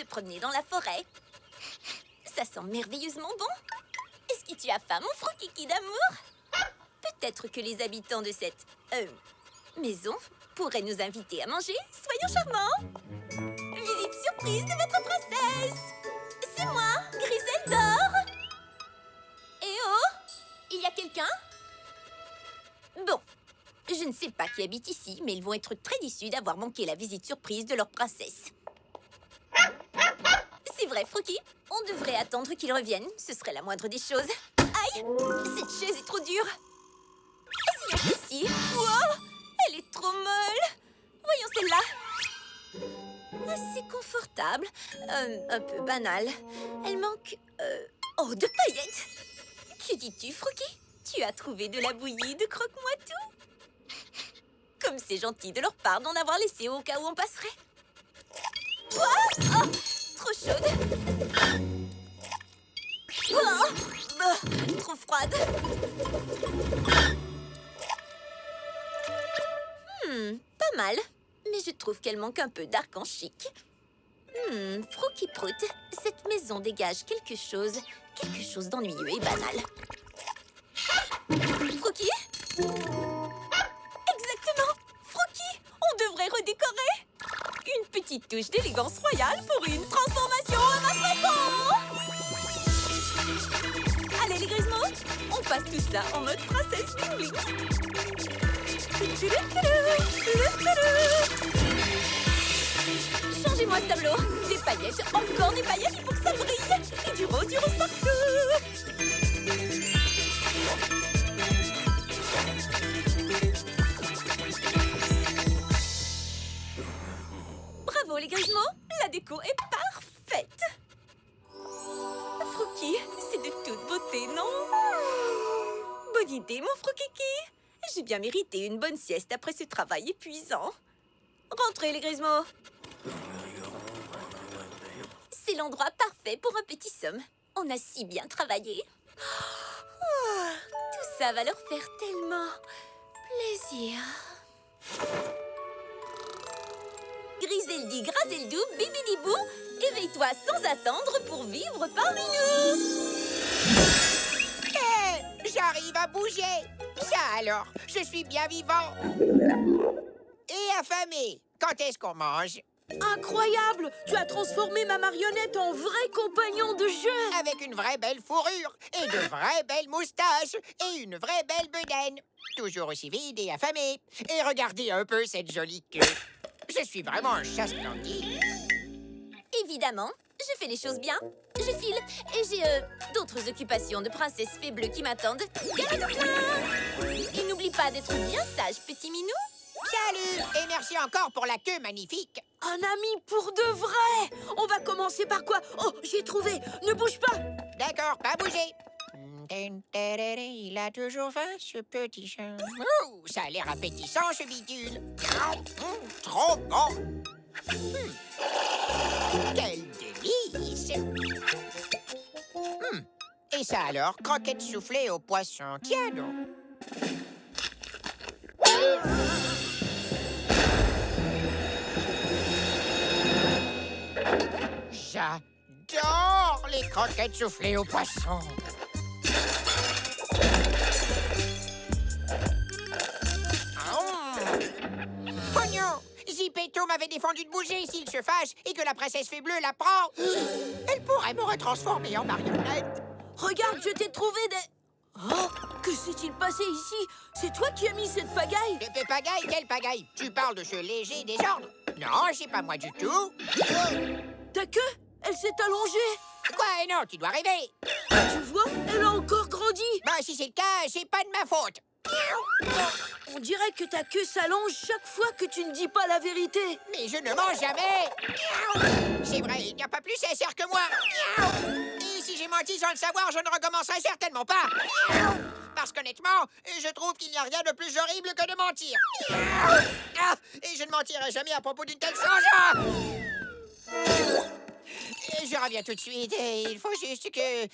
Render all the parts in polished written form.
se promener dans la forêt. Ça sent merveilleusement bon. Est-ce que tu as faim, mon frokiki d'amour? Peut-être que les habitants de cette maison pourraient nous inviter à manger. Soyons charmants. Visite surprise de votre princesse. C'est moi, Griseldor. Eh oh, il y a quelqu'un? Bon, je ne sais pas qui habite ici, mais ils vont être très déçus d'avoir manqué la visite surprise de leur princesse. C'est vrai, Froki, on devrait attendre qu'ils reviennent. Ce serait la moindre des choses. Aïe, cette chaise est trop dure. Essayons ici. Wow, elle est trop molle. Voyons celle-là. Assez confortable, un peu banale. Elle manque... oh, de paillettes. Que dis-tu, Froki? Tu as trouvé de la bouillie de croque-moi tout? Comme c'est gentil de leur part d'en avoir laissé au cas où on passerait. Quoi? Oh, trop chaude. Oh, trop froide. Pas mal. Mais je trouve qu'elle manque un peu d'arc en chic. Froki Prout, cette maison dégage quelque chose d'ennuyeux et banal. Froki? Exactement! Froki, on devrait redécorer! Une petite touche d'élégance royale pour une transformation à ma façon! Allez les Grismos, on passe tout ça en mode princesse bling bling. Changez-moi ce tableau. Des paillettes, encore des paillettes, il faut que ça brille. Et du rose partout. Bravo les Grismos, la déco est parfaite. Froki, c'est de toute beauté, non? Bonne idée, mon Frokiki. J'ai bien mérité une bonne sieste après ce travail épuisant. Rentrez les Grismos. C'est l'endroit parfait pour un petit somme. On a si bien travaillé. Oh, tout ça va leur faire tellement plaisir. Griseldi, Graseldou, Bibidibou, éveille-toi sans attendre pour vivre parmi nous. Hé, j'arrive à bouger. Ça alors, je suis bien vivant. Et affamé. Quand est-ce qu'on mange? Incroyable! Tu as transformé ma marionnette en vrai compagnon de jeu! Avec une vraie belle fourrure, et de vraies belles moustaches, et une vraie belle bedaine. Toujours aussi vide et affamé. Et regardez un peu cette jolie queue. Je suis vraiment un chat splendide. Évidemment, je fais les choses bien. Je file et j'ai d'autres occupations de princesse fée bleue qui m'attendent. Et n'oublie pas d'être bien sage, petit minou. Salut! Et merci encore pour la queue magnifique. Un ami pour de vrai! On va commencer par quoi? Oh, j'ai trouvé! Ne bouge pas! D'accord, pas bouger. Il a toujours faim, ce petit chat. Ouh, ça a l'air appétissant, ce bidule. Trop bon. Quel délice. Et ça alors, croquette soufflée au poisson. Tiens donc. J'adore les croquettes soufflées au poisson. Pognon! Zippetto m'avait défendu de bouger s'il se fâche et que la princesse fée bleue la prend. Elle pourrait me retransformer en marionnette. Regarde, je t'ai trouvé des... Oh, que s'est-il passé ici? C'est toi qui as mis cette pagaille? De pagaille? Quelle pagaille? Tu parles de ce léger désordre? Non, c'est pas moi du tout. Ta queue? Elle s'est allongée. Quoi? Non, tu dois rêver. Tu vois, elle a encore grandi. Bah, si c'est le cas, c'est pas de ma faute. On dirait que ta queue s'allonge chaque fois que tu ne dis pas la vérité. Mais je ne mens jamais. C'est vrai, il n'y a pas plus sincère que moi. Et si j'ai menti sans le savoir, je ne recommencerai certainement pas. Parce qu'honnêtement, je trouve qu'il n'y a rien de plus horrible que de mentir. Et je ne mentirai jamais à propos d'une telle chose. Je reviens tout de suite et il faut juste que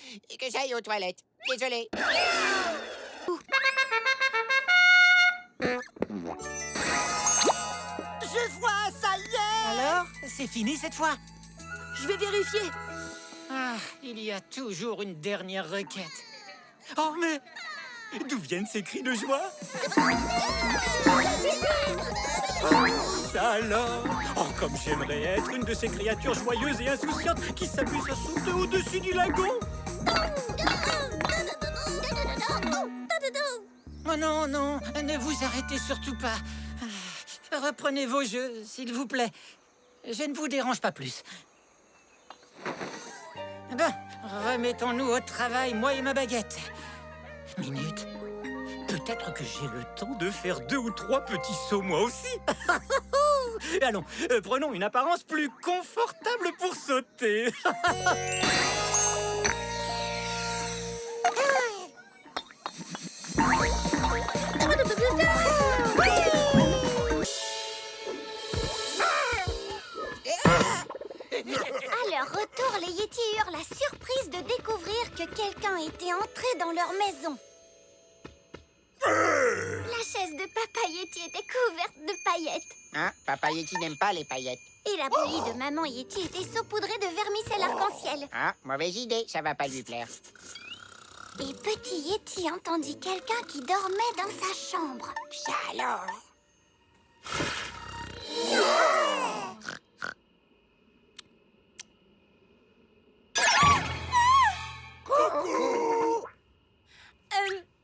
j'aille aux toilettes. Désolé. Je vois, ça y est! Alors, c'est fini cette fois? je vais vérifier. Ah, il y a toujours une dernière requête. Oh, mais D'où viennent ces cris de joie? Ça alors? Oh, comme j'aimerais être une de ces créatures joyeuses et insouciantes qui s'amusent à sauter au-dessus du lagon! oh non, non, ne vous arrêtez surtout pas. Reprenez vos jeux, s'il vous plaît. Je ne vous dérange pas plus. Ben, remettons-nous au travail, moi et ma baguette. Minute. Peut-être que j'ai le temps de faire 2 ou 3 petits sauts moi aussi. Allons, prenons une apparence plus confortable pour sauter. À leur retour, les Yétis eurent la surprise de découvrir que quelqu'un était entré dans leur maison. La chaise de Papa Yéti était couverte de paillettes. Hein, Papa Yéti n'aime pas les paillettes. Et la bouillie de Maman Yéti était saupoudrée de vermicelle arc-en-ciel. Ah, mauvaise idée, ça va pas lui plaire. Et Petit Yéti entendit quelqu'un qui dormait dans sa chambre. Ça alors?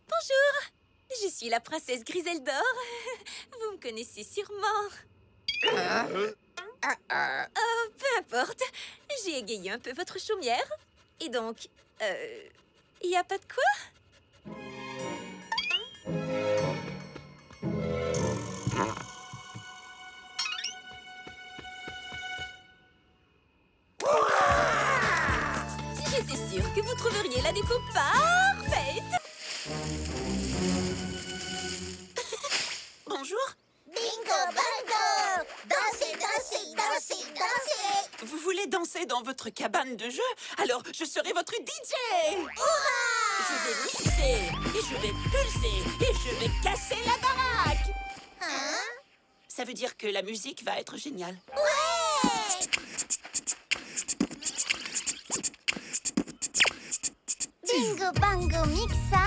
Bonjour, je suis la princesse Griseldor. Vous me connaissez sûrement. Oh, peu importe. J'ai égayé un peu votre chaumière. Et donc, y a pas de quoi? J'étais sûre que vous trouveriez la déco parfaite. Bonjour. Bingo bango! Dansez, dansez, dansez, dansez! Vous voulez danser dans votre cabane de jeu? Alors, je serai votre DJ. Je vais mixer, et je vais pulser, et je vais casser la baraque. Hein? Ça veut dire que la musique va être géniale. Ouais! Bingo bango mixa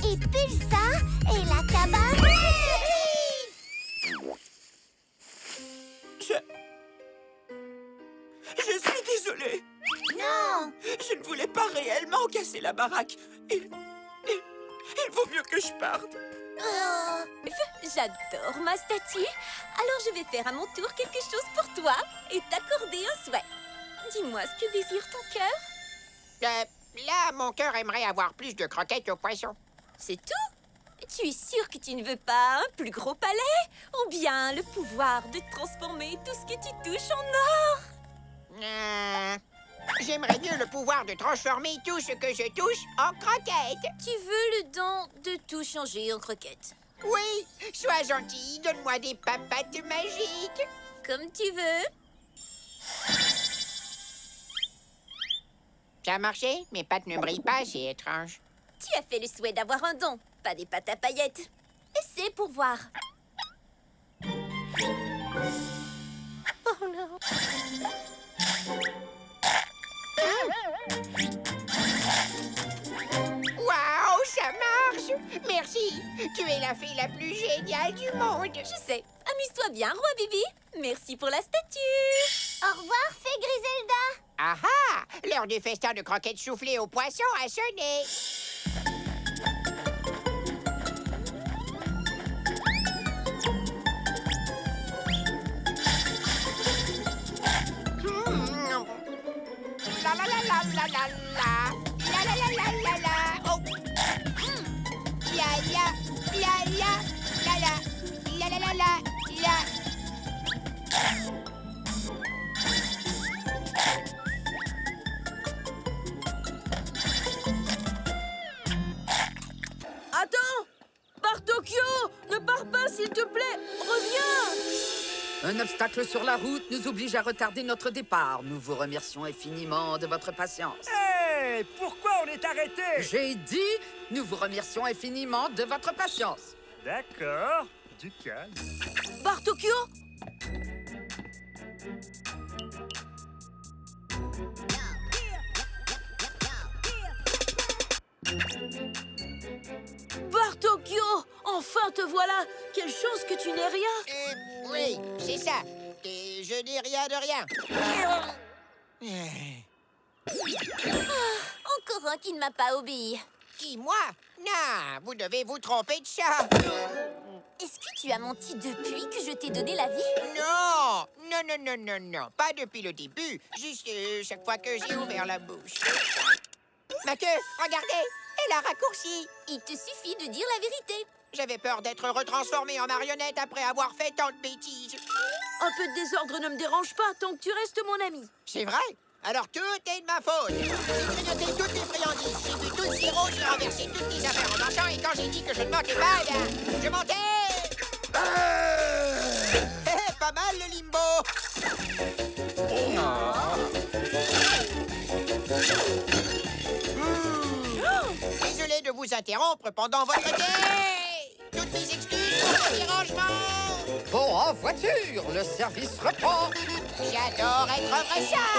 et pulsa et la cabane. Je suis désolé. Non! Je ne voulais pas réellement casser la baraque. Il vaut mieux que je parte. Oh. J'adore ma statue. Alors je vais faire à mon tour quelque chose pour toi et t'accorder un souhait. Dis-moi ce que désire ton cœur. Là, mon cœur aimerait avoir plus de croquettes au poisson. C'est tout? Tu es sûr que tu ne veux pas un plus gros palais? Ou bien le pouvoir de transformer tout ce que tu touches en or? J'aimerais mieux le pouvoir de transformer tout ce que je touche en croquettes. Tu veux le don de tout changer en croquettes? Oui, sois gentil, donne-moi des papates magiques. Comme tu veux. Ça a marché? Mes pattes ne brillent pas, c'est étrange. Tu as fait le souhait d'avoir un don, pas des pâtes à paillettes. Essaie pour voir. Oh non. Waouh, ça marche! Merci, tu es la fée la plus géniale du monde. Je sais. Amuse-toi bien, Roi Bibi. Merci pour la statue. Au revoir, fée Griselda! Ah ah! L'heure du festin de croquettes soufflées au poisson a sonné. La la la la la la la. La la la la la la. Oh. Ya ya ya ya la la la la la la la. Attends! Bartokyo! Ne pars pas, s'il te plaît! Reviens! Un obstacle sur la route nous oblige à retarder notre départ. Nous vous remercions infiniment de votre patience. Hé! Pourquoi on est arrêté? J'ai dit, nous vous remercions infiniment de votre patience. D'accord. Du calme. Bartokyo! Bartokyo, enfin te voilà. Quelle chance que tu n'aies rien. Oui, c'est ça. Je n'ai rien de rien. Encore un qui ne m'a pas obéi. Qui, moi? Non, vous devez vous tromper de chat. Est-ce que tu as menti depuis que je t'ai donné la vie? Non, non, non, non, non, non. Pas depuis le début. Juste chaque fois que j'ai ouvert la bouche. Ma queue, regardez, elle a raccourci. Il te suffit de dire la vérité. J'avais peur d'être retransformé en marionnette après avoir fait tant de bêtises. Un peu de désordre ne me dérange pas tant que tu restes mon ami. C'est vrai? Alors tout est de ma faute. J'ai grignoté toutes les friandises, j'ai bu tout le sirop, j'ai renversé toutes les affaires en marchant et quand j'ai dit que je ne mentais pas, eh bien, je mentais. Pas mal le limbo. Désolé de vous interrompre pendant votre thé. Toutes mes excuses pour ce dérangement. Bon, en voiture, le service reprend. J'adore être vrai chat.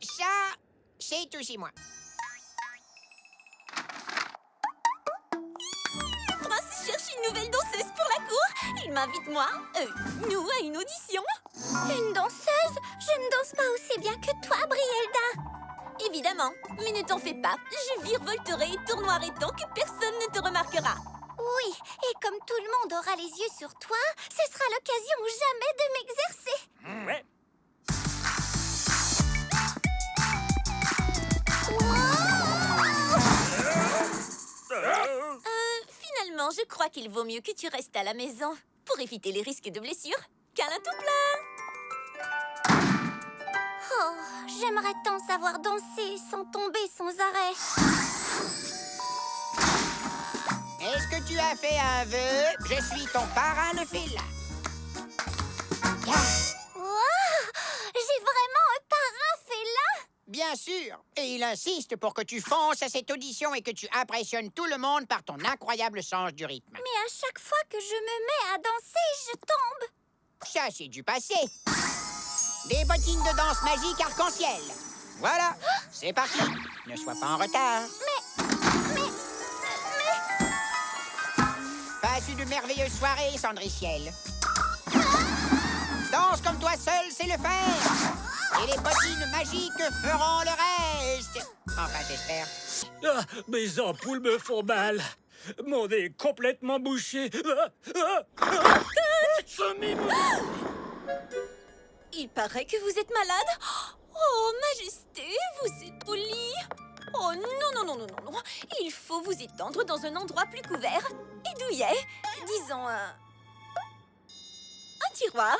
Ça, c'est aussi moi. Le prince cherche une nouvelle danseuse pour la cour. Il m'invite nous, à une audition. Une danseuse? Je ne danse pas aussi bien que toi, Brielda. Évidemment, mais ne t'en fais pas. Je virevolterai et tournoierai tant que personne ne te remarquera. Oui, et comme tout le monde aura les yeux sur toi, ce sera l'occasion ou jamais de m'exercer. Ouais. Finalement, je crois qu'il vaut mieux que tu restes à la maison pour éviter les risques de blessures. Câlin tout plein. Oh, j'aimerais tant savoir danser sans tomber sans arrêt. Est-ce que tu as fait un vœu? Je suis ton parrain le félin. Wow, j'ai vraiment un parrain félin. Bien sûr. Et il insiste pour que tu fonces à cette audition et que tu impressionnes tout le monde par ton incroyable sens du rythme. Mais à chaque fois que je me mets à danser, je tombe. Ça, c'est du passé. Des bottines de danse magique arc-en-ciel. Voilà, c'est parti. Ne sois pas en retard. Passe une merveilleuse soirée, Cendriciel. Danse comme toi seul, c'est le faire. Et les bottines magiques feront le reste. Enfin, j'espère. Ah, mes ampoules me font mal. Mon nez est complètement bouché. Il paraît que vous êtes malade. Oh, Majesté, vous êtes poli. Oh non, non, non, non, non, non. Il faut vous étendre dans un endroit plus couvert et douillet. Disons un tiroir.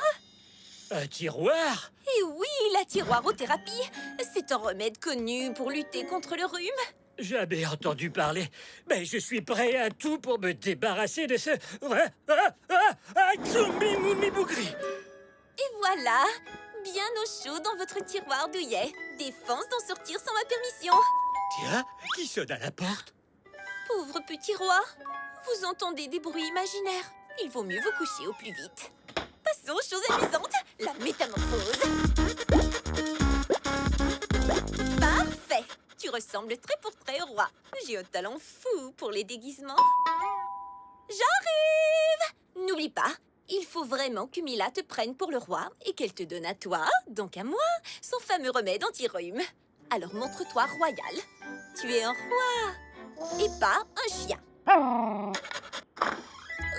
Un tiroir? Et oui, la tiroirothérapie. C'est un remède connu pour lutter contre le rhume. Jamais entendu parler, mais je suis prêt à tout pour me débarrasser de ce... Tsumbi-moumi-bougri. Et voilà, bien au chaud dans votre tiroir douillet. Défense d'en sortir sans ma permission. Tiens, qui sonne à la porte? Pauvre petit roi, vous entendez des bruits imaginaires. Il vaut mieux vous coucher au plus vite. Passons aux choses amusantes, la métamorphose. Parfait. Tu ressembles trait pour trait au roi. J'ai un talent fou pour les déguisements. J'arrive! N'oublie pas, il faut vraiment que Mila te prenne pour le roi et qu'elle te donne à toi, donc à moi, son fameux remède anti-rhume. Alors montre-toi royal. Tu es un roi et pas un chien.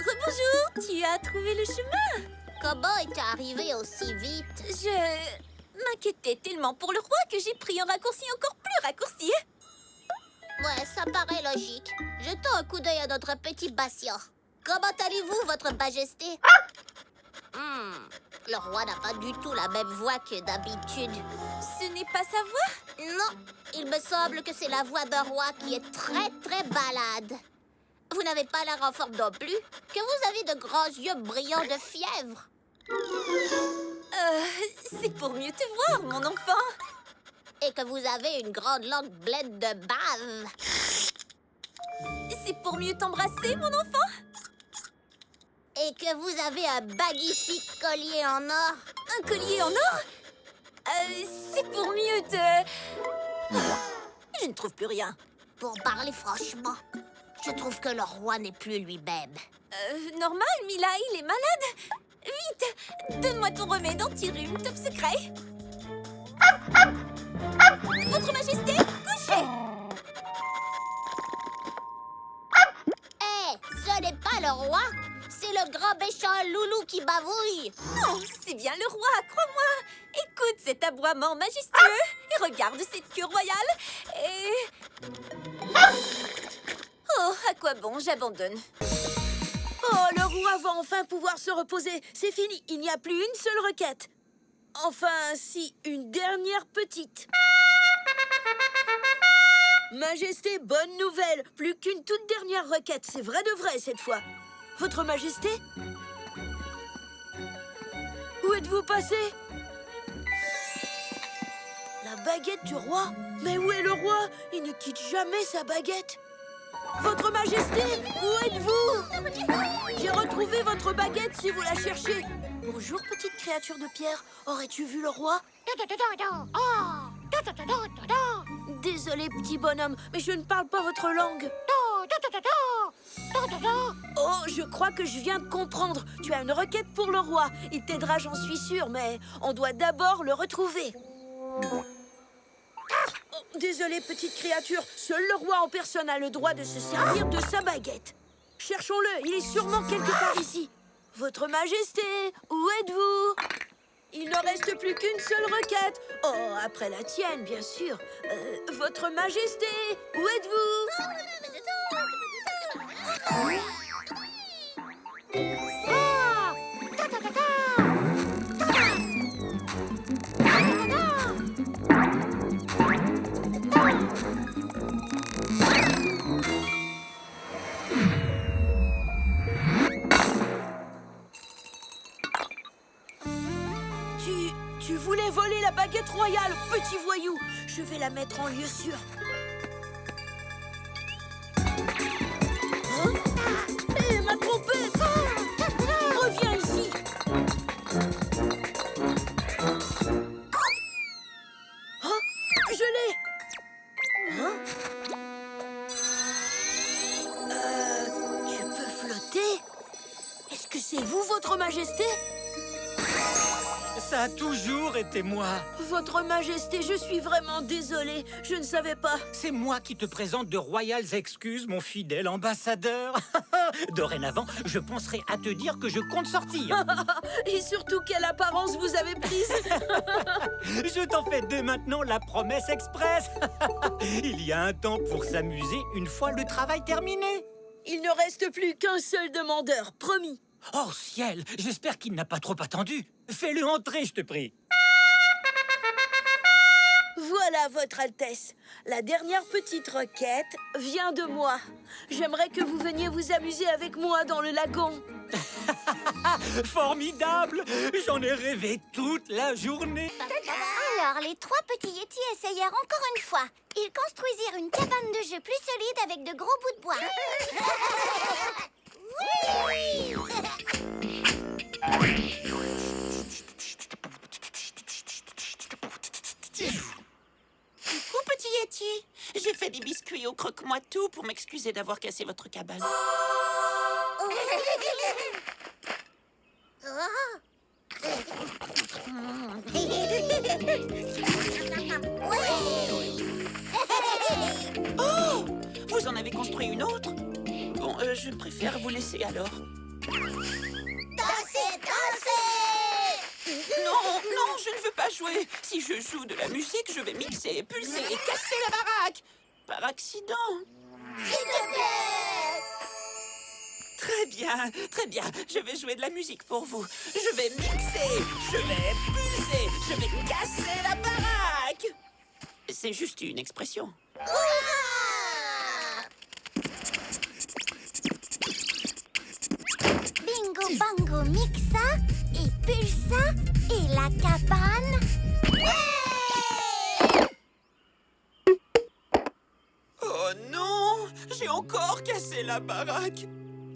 Rebonjour, tu as trouvé le chemin? Comment es-tu arrivé aussi vite? Je m'inquiétais tellement pour le roi que j'ai pris un raccourci encore plus raccourci. Ouais, ça paraît logique. Jetons un coup d'œil à notre petit Bastia. Comment allez-vous, votre majesté? Le roi n'a pas du tout la même voix que d'habitude. Ce n'est pas sa voix? Non, il me semble que c'est la voix d'un roi qui est très, très balade. Vous n'avez pas l'air en forme non plus, que vous avez de grands yeux brillants de fièvre. C'est pour mieux te voir, mon enfant. Et que vous avez une grande langue pleine de bave. C'est pour mieux t'embrasser, mon enfant. Et que vous avez un magnifique collier en or. Un collier en or? C'est pour mieux te... Je ne trouve plus rien. Pour parler franchement, je trouve que le roi n'est plus lui-même. Normal, Mila, il est malade. Vite, donne-moi ton remède anti-rhume top secret. Votre Majesté, couchez. Hé, ce n'est pas le roi, c'est le grand méchant loulou qui bavouille. Oh, c'est bien le roi, crois-moi. Écoute cet aboiement majestueux et regarde cette queue royale. Et... Oh, à quoi bon, j'abandonne. Oh, le roi va enfin pouvoir se reposer. C'est fini, il n'y a plus une seule requête. Enfin, si, une dernière petite. Majesté, bonne nouvelle. Plus qu'une toute dernière requête. C'est vrai de vrai cette fois. Votre Majesté? Où êtes-vous passé? La baguette du roi? Mais où est le roi? Il ne quitte jamais sa baguette. Votre Majesté, où êtes-vous? J'ai retrouvé votre baguette si vous la cherchez. Bonjour, petite créature de pierre. Aurais-tu vu le roi? Désolé, petit bonhomme, mais je ne parle pas votre langue. Oh, je crois que je viens de comprendre. Tu as une requête pour le roi. Il t'aidera, j'en suis sûre, mais on doit d'abord le retrouver. Oh, désolé, petite créature. Seul le roi en personne a le droit de se servir de sa baguette. Cherchons-le, il est sûrement quelque part ici. Votre Majesté, où êtes-vous? Il ne reste plus qu'une seule requête. Oh, après la tienne, bien sûr. Votre Majesté, où êtes-vous? Tu voulais voler la baguette royale, petit voyou. Je vais la mettre en lieu sûr. Hein? Hé, ma trompette! Reviens ici. Hein? Je l'ai. Hein? Tu peux flotter? Est-ce que c'est vous, votre Majesté? Ça a toujours été moi. Votre Majesté, je suis vraiment désolée. Je ne savais pas. C'est moi qui te présente de royales excuses, mon fidèle ambassadeur. Dorénavant, je penserai à te dire que je compte sortir. Et surtout, quelle apparence vous avez prise. Je t'en fais dès maintenant la promesse express. Il y a un temps pour s'amuser une fois le travail terminé. Il ne reste plus qu'un seul demandeur, promis. Oh ciel, j'espère qu'il n'a pas trop attendu. Fais-le entrer, je te prie. Voilà, Votre Altesse. La dernière petite requête vient de moi. J'aimerais que vous veniez vous amuser avec moi dans le lagon. Formidable! J'en ai rêvé toute la journée. Alors, les trois petits Yétis essayèrent encore une fois. Ils construisirent une cabane de jeu plus solide avec de gros bouts de bois. Coucou, petit Yeti. J'ai fait des biscuits au croque-moi-tout pour m'excuser d'avoir cassé votre cabane. Oh! Vous en avez construit une autre? Bon, je préfère vous laisser alors. Dansez, dansez! Non, non, je ne veux pas jouer. Si je joue de la musique, je vais mixer, pulser et casser la baraque. Par accident. S'il te plaît! Très bien, très bien. Je vais jouer de la musique pour vous. Je vais mixer, je vais pulser, je vais casser la baraque. C'est juste une expression. Bingo, bango, mixa et pulsa et la cabane. Oh non, j'ai encore cassé la baraque.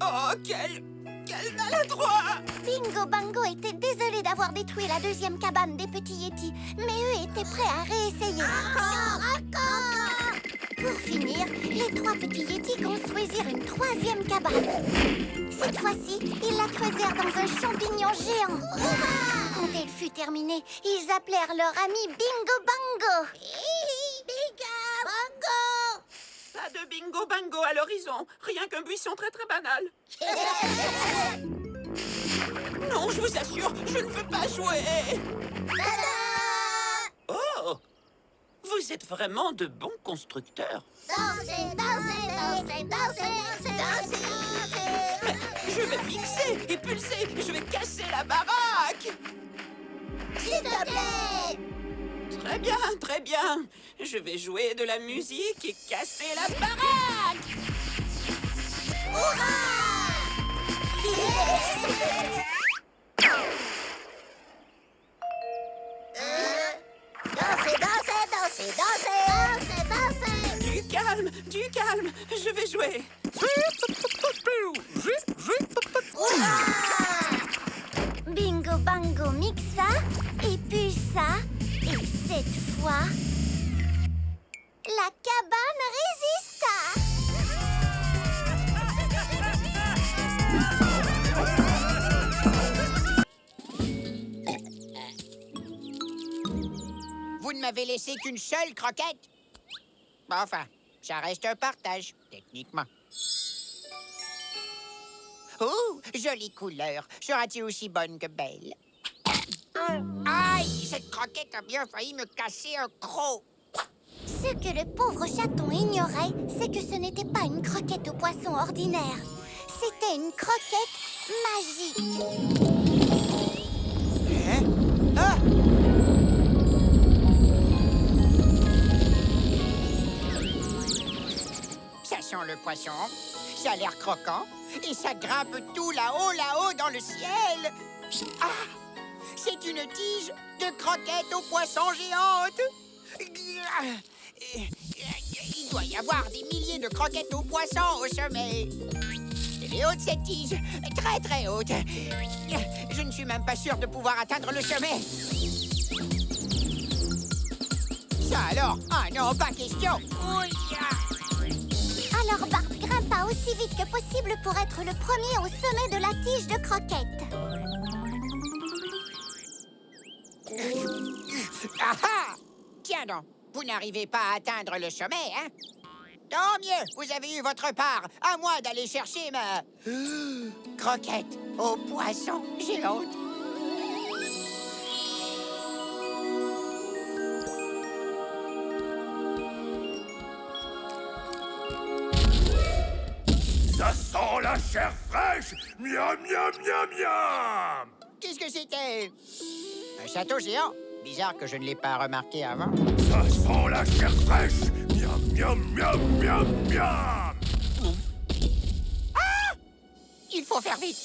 Oh, quelle quel maladroit! Bingo Bango était désolé d'avoir détruit la deuxième cabane des petits Yetis, mais eux étaient prêts à réessayer. Encore. Pour finir, les 3 petits Yetis construisirent une 3e cabane. Cette fois-ci, ils la creusèrent dans un champignon géant. Quand elle fut terminée, ils appelèrent leur ami Bingo Bango. Bingo Bango! Pas de bingo bango à l'horizon, rien qu'un buisson très très banal. Non, je vous assure, je ne veux pas jouer. Oh! Vous êtes vraiment de bons constructeurs. Dansez, dansez, dansez, dansez, dansez, dansez. Je vais mixer et pulser, je vais casser la baraque. S'il te plaît! Très bien, très bien. Je vais jouer de la musique et casser la baraque. Dansez, dansez, dansez, dansez, dansez, dansez. Du calme, je vais jouer. Bingo Bango mixa et pulsa, et cette fois, la cabane résista. Vous ne m'avez laissé qu'une seule croquette. Enfin, ça reste un partage, techniquement. Oh, jolie couleur. Sera-t-il aussi bonne que belle? Aïe, cette croquette a bien failli me casser un croc. Ce que le pauvre chaton ignorait, c'est que ce n'était pas une croquette au poisson ordinaire. C'était une croquette magique. Hein? Ah! Ça sent le poisson, ça a l'air croquant, et ça grimpe tout là-haut dans le ciel. Ah! C'est une tige de croquettes au poisson géante. Il doit y avoir des milliers de croquettes au poisson au sommet. Elle est haute, cette tige, très très haute. Je ne suis même pas sûr de pouvoir atteindre le sommet. Ça alors? Ah non, pas question. Alors Bart grimpa aussi vite que possible pour être le premier au sommet de la tige de croquettes. Ah ah! Tiens donc, vous n'arrivez pas à atteindre le sommet, hein? Tant mieux, vous avez eu votre part. À moi d'aller chercher ma... croquette au poisson géante. Ça sent la chair fraîche! Miam, miam, miam, miam! Qu'est-ce que c'était? Un château géant? Bizarre que je ne l'ai pas remarqué avant. Ça sent la chair fraîche! Miam, miam, miam, miam, miam! Ah! Il faut faire vite.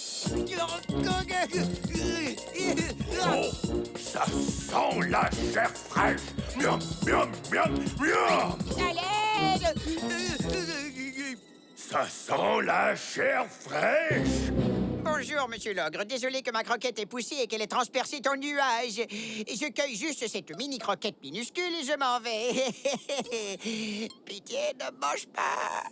Oh, ça sent la chair fraîche! Miam, miam, miam, miam! À l'aide! Ça sent la chair fraîche! Bonjour, Monsieur l'ogre. Désolé que ma croquette ait poussé et qu'elle ait transpercé ton nuage. Je cueille juste cette mini-croquette minuscule et je m'en vais. Pitié, ne mange pas.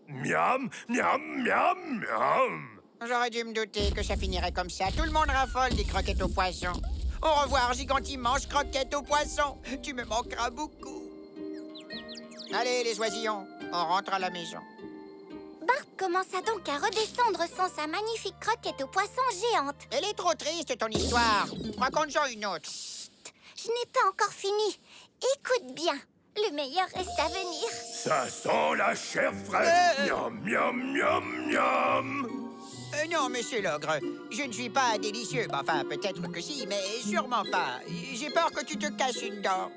Miam, miam, miam, miam! J'aurais dû me douter que ça finirait comme ça. Tout le monde raffole des croquettes au poisson. Au revoir, gigante immense croquette au poisson. Tu me manqueras beaucoup. Allez, les oisillons, on rentre à la maison. Bart commença donc à redescendre sans sa magnifique croquette au poisson géante. Elle est trop triste, ton histoire. Raconte-en une autre. Je n'ai pas encore fini. Écoute bien, le meilleur reste à venir. Ça sent la chair fraîche! Miam, miam, miam, miam! Non, monsieur l'ogre, je ne suis pas délicieux. Enfin, peut-être que si, mais sûrement pas. J'ai peur que tu te casses une dent.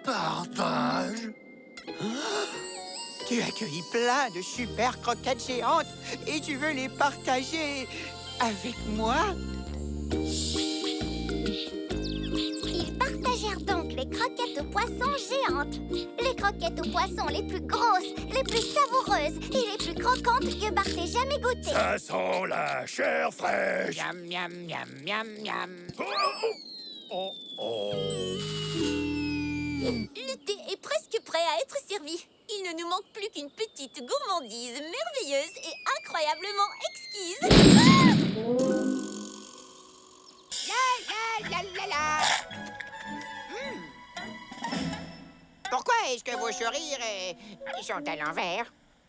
Partage! Tu as cueilli plein de super croquettes géantes et tu veux les partager avec moi? Ils partagèrent donc les croquettes croquettes aux poissons géantes. Les croquettes aux poissons les plus grosses, les plus savoureuses et les plus croquantes que Bart ait jamais goûtées. Ça sent la chair fraîche. Miam, miam, miam, miam, miam. Oh, oh. Le thé est presque prêt à être servi. Il ne nous manque plus qu'une petite gourmandise merveilleuse et incroyablement exquise. La, la, la, la. Pourquoi est-ce que vos sourires sont à l'envers?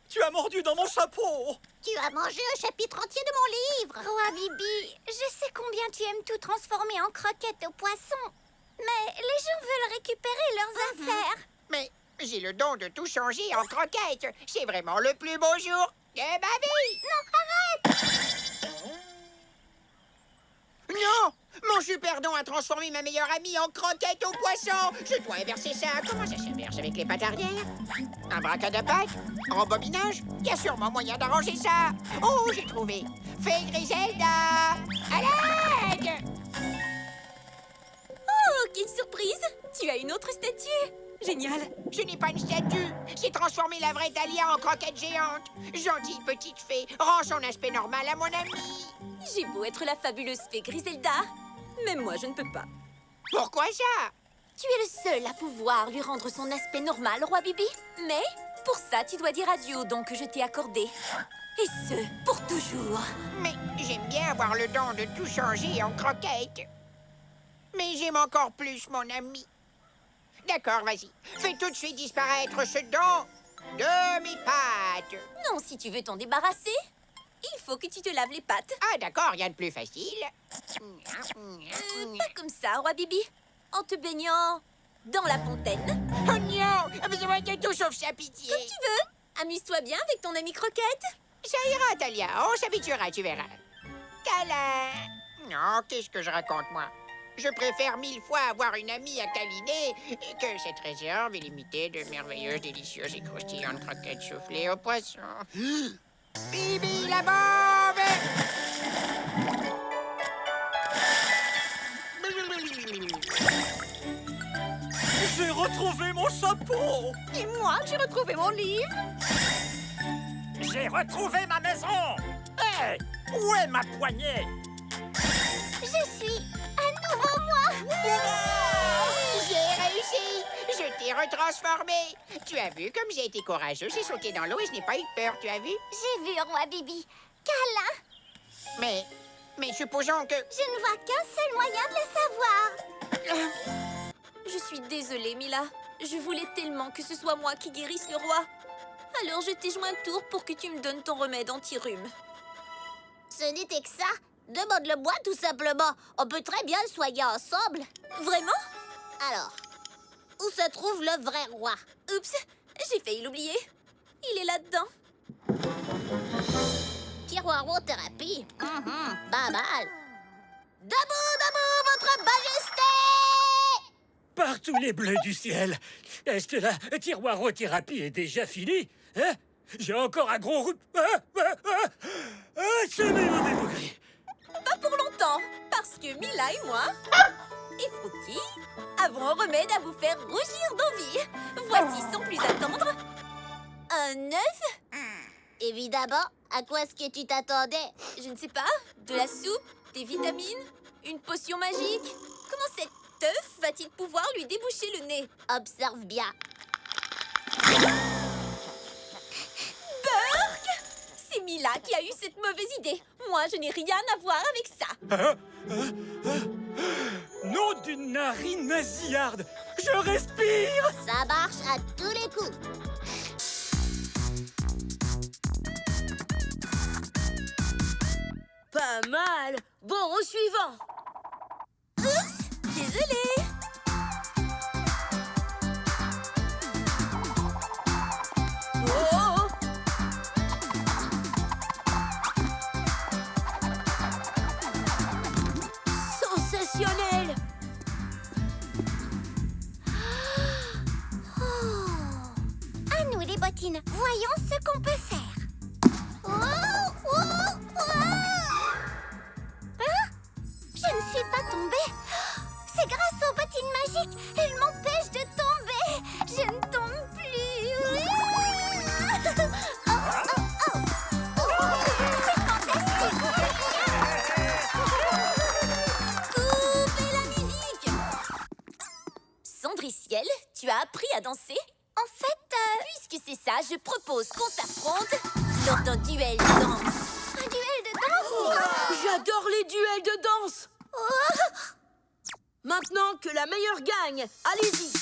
Tu as mordu dans mon chapeau! Tu as mangé un chapitre entier de mon livre. Roi Bibi, je sais combien tu aimes tout transformer en croquettes aux poissons. Mais les gens veulent récupérer leurs affaires. Mais j'ai le don de tout changer en croquettes. C'est vraiment le plus beau jour de ma vie. Non, arrête! Non! Mon super don a transformé ma meilleure amie en croquette au poisson. Je dois inverser ça. Comment ça s'inverse avec les pattes arrière? Un braquet de pâte? Embobinage? Il y a sûrement moyen d'arranger ça. Oh, j'ai trouvé. Fée Griselda! À l'aide! Oh, quelle surprise! Tu as une autre statue! Génial! Ce n'est pas une statue. J'ai transformé la vraie Dahlia en croquette géante. Gentille petite fée, rends son aspect normal à mon amie. J'ai beau être la fabuleuse fée Griselda, même moi je ne peux pas. Pourquoi ça? Tu es le seul à pouvoir lui rendre son aspect normal, Roi Bibi. Mais pour ça, tu dois dire adieu au don que je t'ai accordé. Et ce, pour toujours. Mais j'aime bien avoir le don de tout changer en croquette. Mais j'aime encore plus mon ami. D'accord, vas-y. Fais tout de suite disparaître ce don de mes pattes. Non, si tu veux t'en débarrasser, il faut que tu te laves les pattes. Ah, d'accord, rien de plus facile. Pas comme ça, Roi Bibi. En te baignant dans la fontaine. Oh non! Besoin de tout sauf sa pitié. Comme tu veux. Amuse-toi bien avec ton ami Croquette. Ça ira, Talia. On s'habituera, tu verras. Câlin. Non, qu'est-ce que je raconte, moi? Je préfère 1000 fois avoir une amie à câliner que cette réserve illimitée de merveilleuses, délicieuses et croustillantes croquettes soufflées au poisson. Bibi la bombe! J'ai retrouvé mon chapeau! Et moi, j'ai retrouvé mon livre. J'ai retrouvé ma maison. Hé, où est ma poignée? Je suis à nouveau moi. J'ai réussi! Je t'ai retransformé! Tu as vu comme j'ai été courageux? J'ai sauté dans l'eau et je n'ai pas eu peur, tu as vu? J'ai vu, Roi Bibi. Câlin. Mais supposons que... Je ne vois qu'un seul moyen de le savoir. Je suis désolée, Mila. Je voulais tellement que ce soit moi qui guérisse le roi. Alors je t'ai joint un tour pour que tu me donnes ton remède anti-rhume. Ce n'était que ça. Demande-le-moi tout simplement. On peut très bien le soigner ensemble. Vraiment? Alors, où se trouve le vrai roi? Oups, j'ai failli l'oublier. Il est là-dedans. Tiroir en thérapie. Pas mal. Debout, debout, votre majesté! Par tous les bleus du ciel! Est-ce que la tiroirothérapie est déjà finie? Hein? J'ai encore un gros route. Pas pour longtemps, parce que Mila et moi et Frookie avons un remède à vous faire rougir d'envie. Voici sans plus attendre un œuf. Évidemment, à quoi est-ce que tu t'attendais? Je ne sais pas, de la soupe, des vitamines, une potion magique. Comment cet œuf va-t-il pouvoir lui déboucher le nez? Observe bien. Burk! C'est Mila qui a eu cette mauvaise idée. Moi, je n'ai rien à voir avec ça. Nom d'une narine nasillarde! Je respire! Ça marche à tous les coups. Pas mal. Bon, au suivant. Désolée. Oh! Sensationnel! À nous les bottines, voyons ce qu'on peut faire. Hein? Je ne suis pas tombée. C'est grâce aux bottines magiques. Elles m'empêchent appris à danser? En fait, Puisque c'est ça, je propose qu'on s'affronte lors d'un duel de danse. un duel de danse. J'adore les duels de danse. Maintenant que la meilleure gagne, allez-y.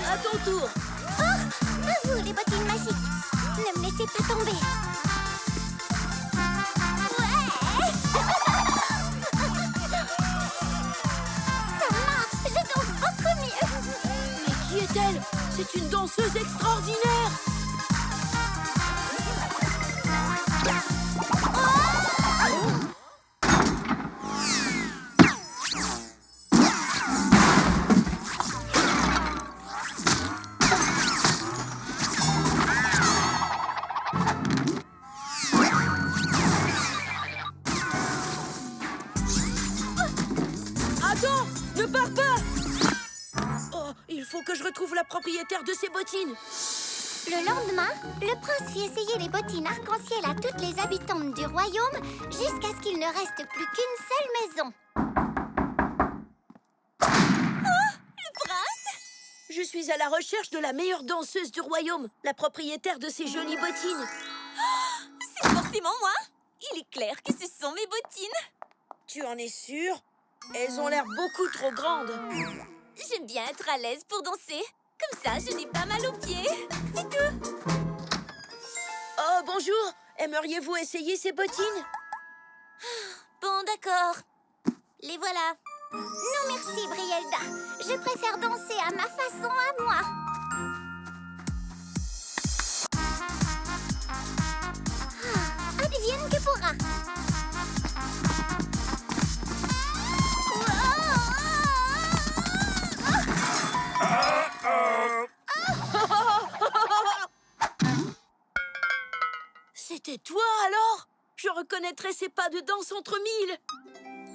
À ton tour. À vous, les bottines magiques. Ne me laissez pas tomber. Ouais. Ça marche, je danse beaucoup mieux. Mais qui est-elle? C'est une danseuse extraordinaire. Attends, ne pars pas. Oh, il faut que je retrouve la propriétaire de ces bottines. Le lendemain, le prince fit essayer les bottines arc-en-ciel à toutes les habitantes du royaume jusqu'à ce qu'il ne reste plus qu'une seule maison. Le prince? Je suis à la recherche de la meilleure danseuse du royaume, la propriétaire de ces jolies bottines. C'est forcément moi. Il est clair que ce sont mes bottines. Tu en es sûre? Elles ont l'air beaucoup trop grandes. J'aime bien être à l'aise pour danser. Comme ça, je n'ai pas mal aux pieds. C'est tout. Oh, bonjour. Aimeriez-vous essayer ces bottines? Bon, d'accord. Les voilà. Non merci, Brielda. Je préfère danser à ma façon à moi. Advienne que pourra. C'était toi, alors? Je reconnaîtrais ces pas de danse entre mille.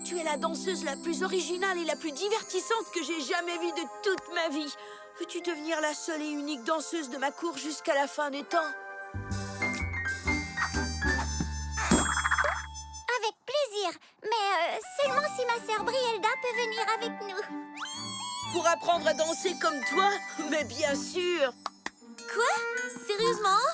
Tu es la danseuse la plus originale et la plus divertissante que j'ai jamais vue de toute ma vie. Veux-tu devenir la seule et unique danseuse de ma cour jusqu'à la fin des temps? Avec plaisir. Mais seulement si ma sœur Brielda peut venir avec nous. Pour apprendre à danser comme toi? Mais bien sûr! Quoi? Sérieusement?